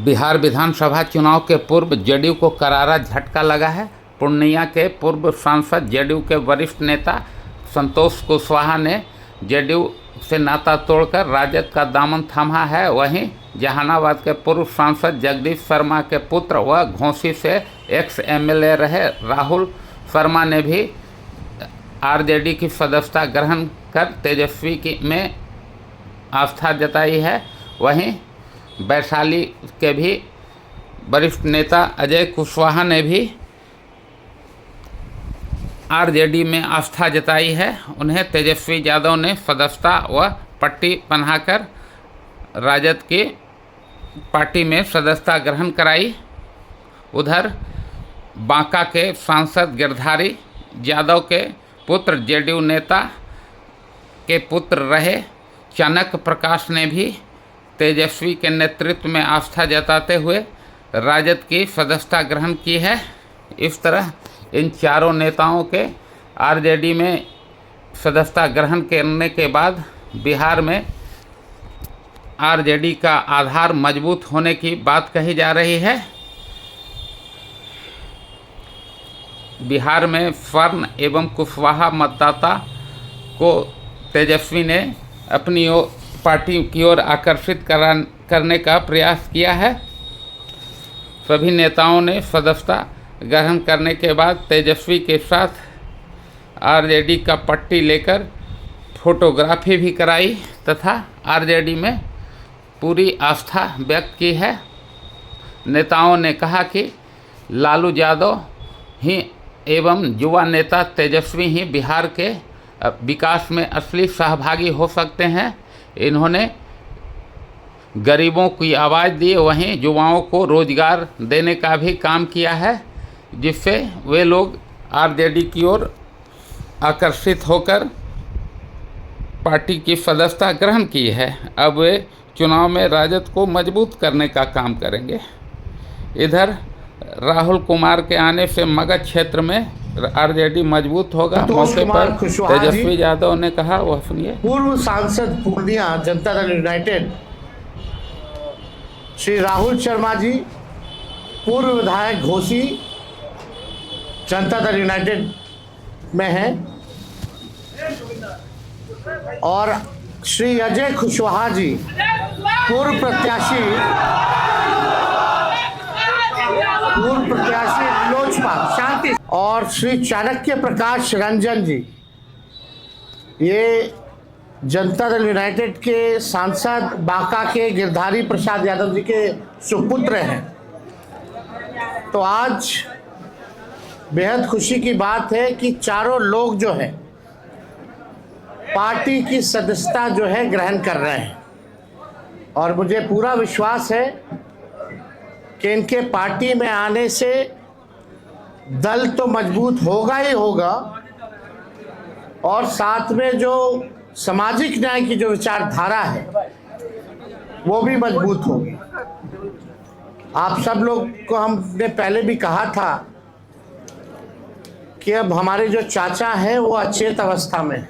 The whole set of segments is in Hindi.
बिहार विधानसभा चुनाव के पूर्व जदयू को करारा झटका लगा है। पूर्णिया के पूर्व सांसद जदयू के वरिष्ठ नेता संतोष कुशवाहा ने जदयू से नाता तोड़कर राजद का दामन थामा है। वहीं जहानाबाद के पूर्व सांसद जगदीश शर्मा के पुत्र व घोसी से एक्स एमएलए रहे राहुल शर्मा ने भी आरजेडी की सदस्यता ग्रहण कर तेजस्वी में आस्था जताई है। वहीं वैशाली के भी वरिष्ठ नेता अजय कुशवाहा ने भी आरजेडी में आस्था जताई है। उन्हें तेजस्वी यादव ने सदस्यता व पट्टी पहनाकर राजद की पार्टी में सदस्यता ग्रहण कराई। उधर बांका के सांसद गिरधारी यादव के पुत्र जेडीयू नेता के पुत्र रहे चाणक्य प्रकाश ने भी तेजस्वी के नेतृत्व में आस्था जताते हुए राजद की सदस्यता ग्रहण की है। इस तरह इन चारों नेताओं के आरजेडी में सदस्यता ग्रहण करने के बाद बिहार में आरजेडी का आधार मजबूत होने की बात कही जा रही है। बिहार में स्वर्ण एवं कुशवाहा मतदाता को तेजस्वी ने अपनी पार्टी की ओर आकर्षित करने का प्रयास किया है। सभी नेताओं ने सदस्यता ग्रहण करने के बाद तेजस्वी के साथ आरजेडी का पट्टी लेकर फोटोग्राफी भी कराई तथा आरजेडी में पूरी आस्था व्यक्त की है। नेताओं ने कहा कि लालू यादव ही एवं युवा नेता तेजस्वी ही बिहार के विकास में असली सहभागी हो सकते हैं। इन्होंने गरीबों की आवाज़ दी, वहीं युवाओं को रोजगार देने का भी काम किया है, जिससे वे लोग आरजेडी की ओर आकर्षित होकर पार्टी की सदस्यता ग्रहण की है। अब वे चुनाव में राजद को मजबूत करने का काम करेंगे। इधर राहुल कुमार के आने से मगध क्षेत्र में आरजेडी मजबूत होगा। मौके पर तेजस्वी यादव ने कहा, वह सुनिए। पूर्व सांसद पूर्णिया जनता दल यूनाइटेड श्री राहुल शर्मा जी, पूर्व विधायक घोसी जनता दल यूनाइटेड में हैं, और श्री अजय कुशवाहा जी पूर्व प्रत्याशी लोजपा शांति, और श्री चाणक्य प्रकाश रंजन जी, ये जनता दल यूनाइटेड के सांसद बांका के गिरधारी प्रसाद यादव जी के सुपुत्र हैं। तो आज बेहद खुशी की बात है कि चारों लोग जो हैं पार्टी की सदस्यता जो है ग्रहण कर रहे हैं, और मुझे पूरा विश्वास है कि इनके पार्टी में आने से दल तो मजबूत होगा ही होगा, और साथ में जो सामाजिक न्याय की जो विचारधारा है वो भी मजबूत होगी। आप सब लोग को हमने पहले भी कहा था कि अब हमारे जो चाचा हैं वो अचेत अवस्था में हैं,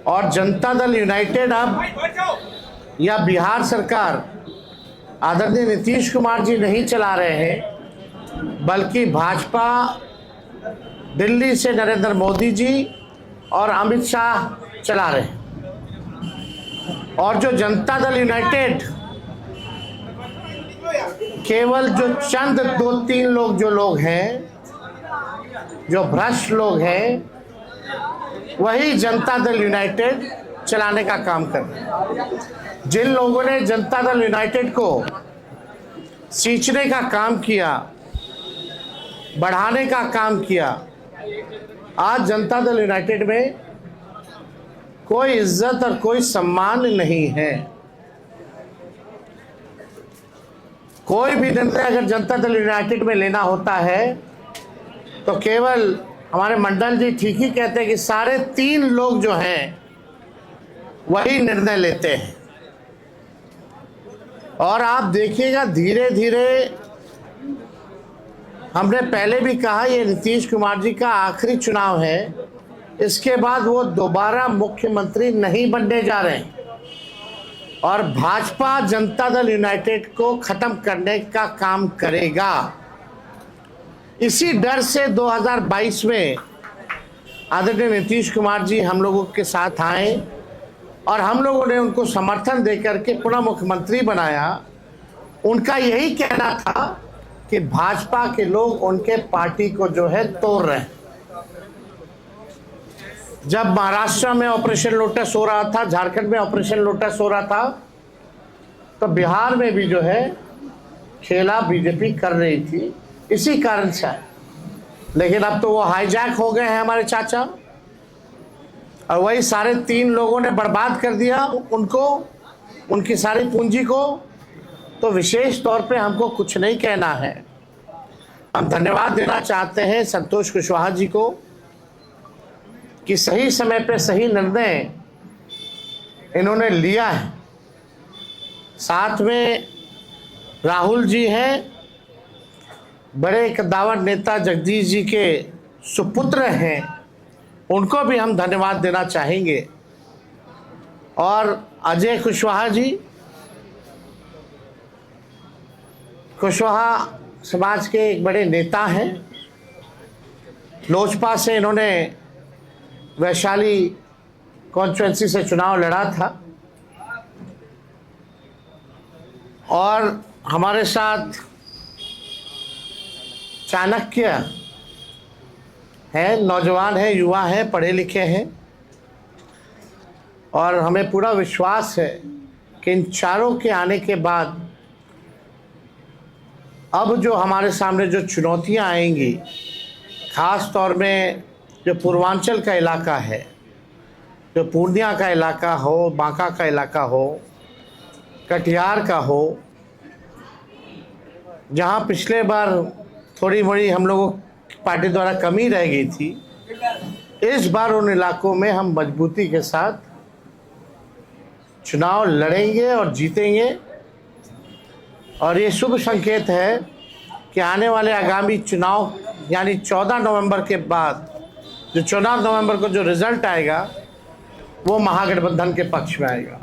और जनता दल यूनाइटेड अब या बिहार सरकार आदरणीय नीतीश कुमार जी नहीं चला रहे हैं, बल्कि भाजपा दिल्ली से नरेंद्र मोदी जी और अमित शाह चला रहे हैं। और जो जनता दल यूनाइटेड केवल जो चंद 2-3 लोग जो लोग हैं, जो भ्रष्ट लोग हैं, वही जनता दल यूनाइटेड चलाने का काम कर रहे हैं। जिन लोगों ने जनता दल यूनाइटेड को सींचने का काम किया, बढ़ाने का काम किया, आज जनता दल यूनाइटेड में कोई इज्जत और कोई सम्मान नहीं है। कोई भी निर्णय अगर जनता दल यूनाइटेड में लेना होता है तो केवल हमारे मंडल जी ठीक ही कहते हैं कि सारे 3 लोग जो हैं वही निर्णय लेते हैं। और आप देखिएगा धीरे धीरे, हमने पहले भी कहा ये नीतीश कुमार जी का आखिरी चुनाव है, इसके बाद वो दोबारा मुख्यमंत्री नहीं बनने जा रहे हैं। और भाजपा जनता दल यूनाइटेड को खत्म करने का काम करेगा। इसी डर से 2022 में आदरणीय नीतीश कुमार जी हम लोगों के साथ आए और हम लोगों ने उनको समर्थन देकर के पुनः मुख्यमंत्री बनाया। उनका यही कहना था कि भाजपा के लोग उनके पार्टी को जो है तोड़ रहे हैं। जब महाराष्ट्र में ऑपरेशन लोटस हो रहा था, झारखंड में ऑपरेशन लोटस हो रहा था, तो बिहार में भी जो है खेला बीजेपी कर रही थी इसी कारण से। लेकिन अब तो वो हाईजैक हो गए हैं हमारे चाचा, और वही सारे 3 लोगों ने बर्बाद कर दिया उनको, उनकी सारी पूंजी को। तो विशेष तौर पे हमको कुछ नहीं कहना है। हम धन्यवाद देना चाहते हैं संतोष कुशवाहा जी को कि सही समय पे सही निर्णय इन्होंने लिया है। साथ में राहुल जी हैं, बड़े कद्दावर नेता जगदीश जी के सुपुत्र हैं, उनको भी हम धन्यवाद देना चाहेंगे। और अजय कुशवाहा जी, कुशवाहा समाज के एक बड़े नेता हैं। लोजपा से इन्होंने वैशाली कॉन्स्टिट्यूंसी से चुनाव लड़ा था और हमारे साथ चाणक्य हैं, नौजवान हैं, युवा हैं, पढ़े लिखे हैं और हमें पूरा विश्वास है कि इन चारों के आने के बाद अब जो हमारे सामने जो चुनौतियां आएंगी, ख़ास तौर में जो पूर्वांचल का इलाका है, जो पूर्णिया का इलाका हो, बांका का इलाका हो, कटिहार का हो, जहां पिछले बार थोड़ी बड़ी हम लोगों की पार्टी द्वारा कमी रह गई थी, इस बार उन इलाकों में हम मजबूती के साथ चुनाव लड़ेंगे और जीतेंगे। और ये शुभ संकेत है कि आने वाले आगामी चुनाव यानी 14 नवंबर के बाद जो 14 नवंबर को जो रिज़ल्ट आएगा वो महागठबंधन के पक्ष में आएगा।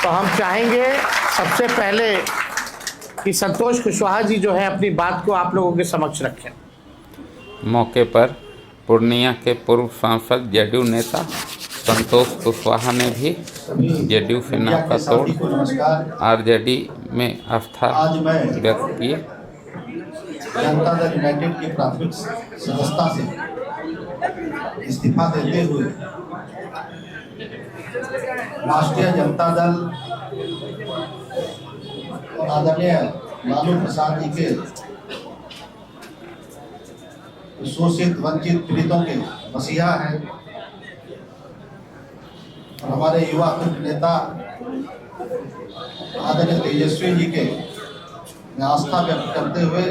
तो हम चाहेंगे सबसे पहले कि संतोष कुशवाहा जी जो है अपनी बात को आप लोगों के समक्ष रखें। मौके पर पूर्णिया के पूर्व सांसद जेडीयू नेता संतोष कुशवाहा ने भी जेडीयू से नाता तोड़ आरजेडी में आस्था व्यक्त की। जनता दल यूनाइटेड की प्राथमिक सदस्यता से इस्तीफा देते हुए राष्ट्रीय जनता दल आदरणीय लालू प्रसाद जी के शोषित वंचित पीड़ितों के मसीहा हैं और हमारे युवा नेता आदरणीय तेजस्वी जी के आस्था व्यक्त करते हुए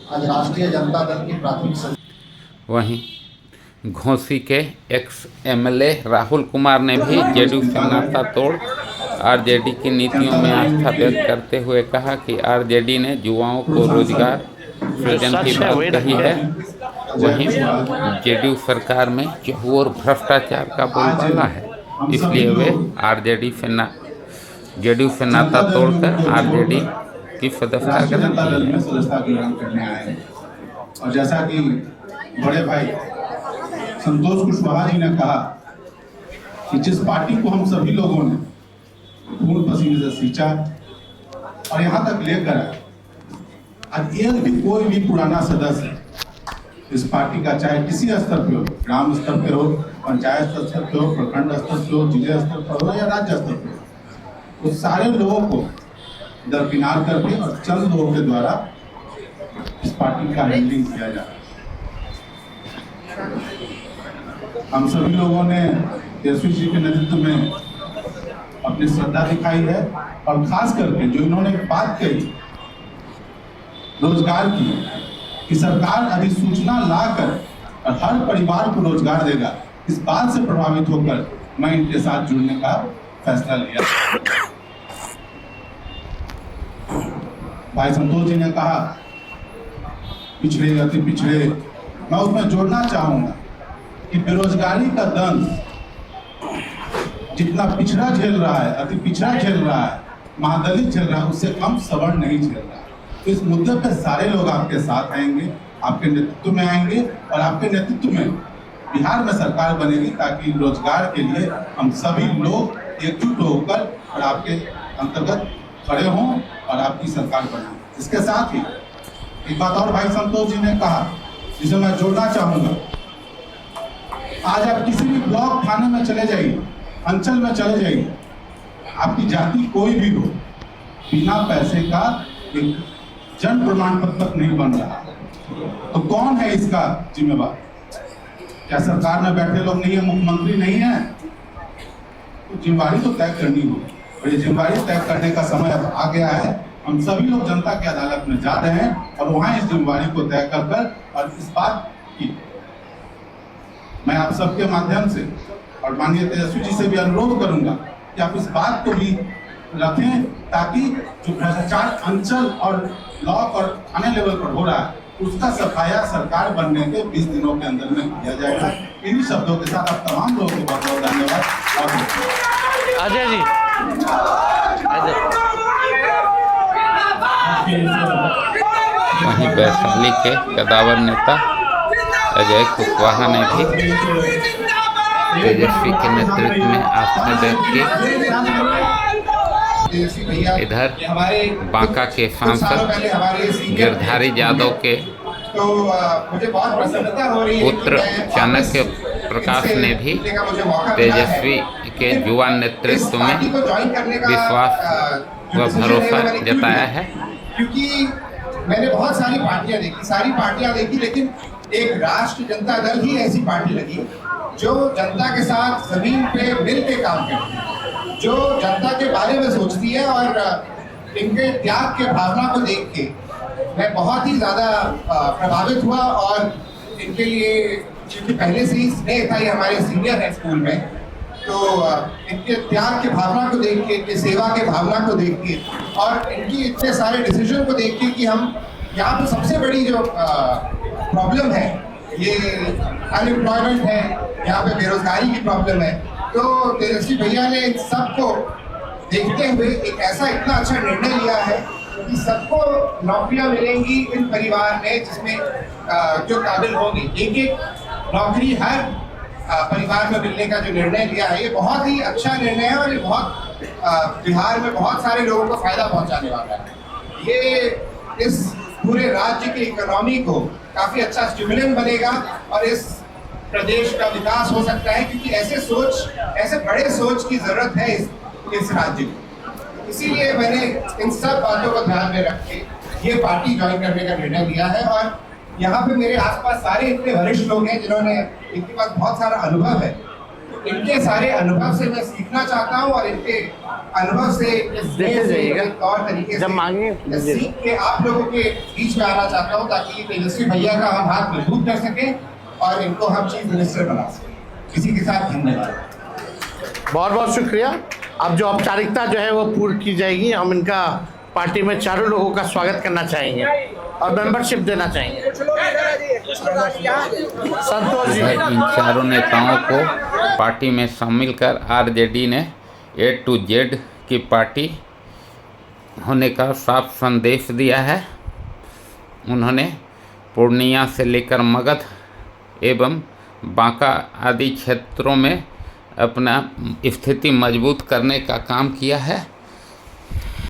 आज राष्ट्रीय जनता दल की प्राथमिक। वहीं घोसी के एक्स एमएलए राहुल कुमार ने भी जेडीयू से नाता तोड़ आरजेडी की नीतियों में आस्था व्यक्त करते हुए कहा कि आरजेडी ने युवाओं को रोजगार सृजन की बात कही है। वहीं जेडीयू सरकार में चहुओर भ्रष्टाचार का बोलबाला है, इसलिए वे जेडीयू से नाता तोड़कर आरजेडी की सदस्यता ग्रहण करने आए हैं। और जैसा कि बड़े भाई संतोष कुशवाहा जी ने कहा कि जिस पार्टी को हम सभी लोगों ने खून पसीने से सींचा और यहाँ तक लेकर आज एक भी कोई भी पुराना सदस्य इस पार्टी का, चाहे किसी स्तर पे हो, ग्राम स्तर पे हो, पंचायत स्तर पे हो, प्रखंड स्तर पे हो, जिले स्तर पर हो या राज्य स्तर पे हो, उस सारे लोगों को दरकिनार करके और चंद लोगों के द्वारा इस पार्टी का हैंडलिंग किया जा रहा है। हम सभी लोगों ने तेजस्वी जी के नेतृत्व में अपनी श्रद्धा दिखाई है और खास करके जो इन्होंने बात कही रोजगार की कि सरकार अधिसूचना लाकर और हर परिवार को रोजगार देगा, इस बात से प्रभावित होकर मैं इनके साथ जुड़ने का फैसला लिया। भाई संतोष जी ने कहा पिछड़े अति पिछड़े, मैं उसमें जोड़ना चाहूंगा कि बेरोजगारी का दंश जितना पिछड़ा झेल रहा है, अति पिछड़ा झेल रहा है, महादलित झेल रहा है, उससे कम सवर्ण नहीं झेल रहा है। तो इस मुद्दे पर सारे लोग आपके साथ आएंगे, आपके नेतृत्व में आएंगे और आपके नेतृत्व में बिहार में सरकार बनेगी, ताकि रोजगार के लिए हम सभी लोग एकजुट होकर और आपके अंतर्गत खड़े हों और आपकी सरकार बनाएं। इसके साथ ही एक बात और भाई संतोष जी ने कहा, जिसे मैं जोड़ना चाहूंगा। आज आप किसी भी ब्लॉक थाने में चले जाइए, अंचल में चले जाइए, आपकी जाति कोई भी हो, बिना पैसे का एक जन प्रमाण पत्र तक नहीं बन रहा। तो कौन है इसका जिम्मेवार? क्या सरकार में बैठे लोग नहीं है, मुख्यमंत्री नहीं है? तो जिम्मेवारी तो तय करनी होगी और ये जिम्मेवारी तय करने का समय अब आ गया है। हम सभी लोग जनता की अदालत में जा रहे हैं और वहां इस जिम्मेवारी को तय कर और इस बात की मैं आप सबके माध्यम से और माननीय तेजस्वी जी से भी अनुरोध करूंगा कि आप इस बात को भी रखें, ताकि जो भ्रष्टाचार अंचल और ब्लॉक और थाने लेवल पर हो रहा है, उसका सफाया सरकार बनने के 20 दिनों के अंदर में किया जाएगा। इन्हीं शब्दों के साथ आप तमाम लोगों को बहुत बहुत धन्यवाद। अजय जी, वहीं वैशाली के कदावर नेता अजय कुशवाहा ने भी तेजस्वी के नेतृत्व में आस्था व्यक्त की। इधर बांका के सांसद गिरधारी यादव के पुत्र चाणक्य प्रकाश ने भी तेजस्वी के युवा नेतृत्व में विश्वास व भरोसा जताया है। क्योंकि मैंने बहुत सारी पार्टियां देखी, लेकिन एक राष्ट्रीय जनता दल ही ऐसी पार्टी लगी जो जनता के साथ जमीन पे मिल के काम करती है, जो जनता के बारे में सोचती है। और इनके त्याग के भावना को देख के मैं बहुत ही ज़्यादा प्रभावित हुआ। और इनके लिए, क्योंकि पहले से ही स्नेह था, ये हमारे सीनियर है स्कूल में, तो इनके त्याग के भावना को देख के, इनके सेवा के भावना को देख के और इनकी इतने सारे डिसीजन को देख के कि हम यहाँ पे सबसे बड़ी जो प्रॉब्लम है ये अनएम्प्लॉयमेंट है, यहाँ पे बेरोजगारी की प्रॉब्लम है। तो तेजस्वी भैया ने इन सबको देखते हुए एक ऐसा इतना अच्छा निर्णय लिया है कि सबको नौकरियां मिलेंगी इन परिवार में, जिसमें जो काबिल होंगे। एक नौकरी हर परिवार में मिलने का जो निर्णय लिया है, ये बहुत ही अच्छा निर्णय है और ये बहुत बिहार में बहुत सारे लोगों को फायदा पहुंचाने वाला है। ये इस पूरे राज्य की इकोनॉमी को काफी अच्छा स्टिमुलेंट बनेगा और इस प्रदेश का विकास हो सकता है, क्योंकि ऐसे बड़े सोच की जरूरत है इस राज्य को। इसीलिए मैंने इन सब बातों को ध्यान में रख के ये पार्टी ज्वाइन करने का निर्णय लिया है। और यहाँ पे मेरे आसपास सारे इतने वरिष्ठ लोग हैं इनके पास बहुत सारा अनुभव है। इनके सारे अनुभव से मैं सीखना चाहता हूँ और इनके अनुभव से तौर तरीके से सीख के आप लोगों के बीच में आना चाहता हूँ, ताकि तेजस्वी भैया का हम हाथ मजबूत कर सकें और इनको हम चीफ मिनिस्टर बना सकें। इसी के साथ धन्यवाद, बहुत बहुत शुक्रिया। अब जो औपचारिकता जो है वो पूर्ण की जाएगी। हम इनका पार्टी में चारों लोगों का स्वागत करना चाहेंगे और मेंबरशिप देना चाहेंगे। संतोष जी, इन चारों नेताओं को पार्टी में शामिल कर आरजेडी ने A to Z की पार्टी होने का साफ संदेश दिया है। उन्होंने पूर्णिया से लेकर मगध एवं बांका आदि क्षेत्रों में अपना स्थिति मजबूत करने का काम किया है।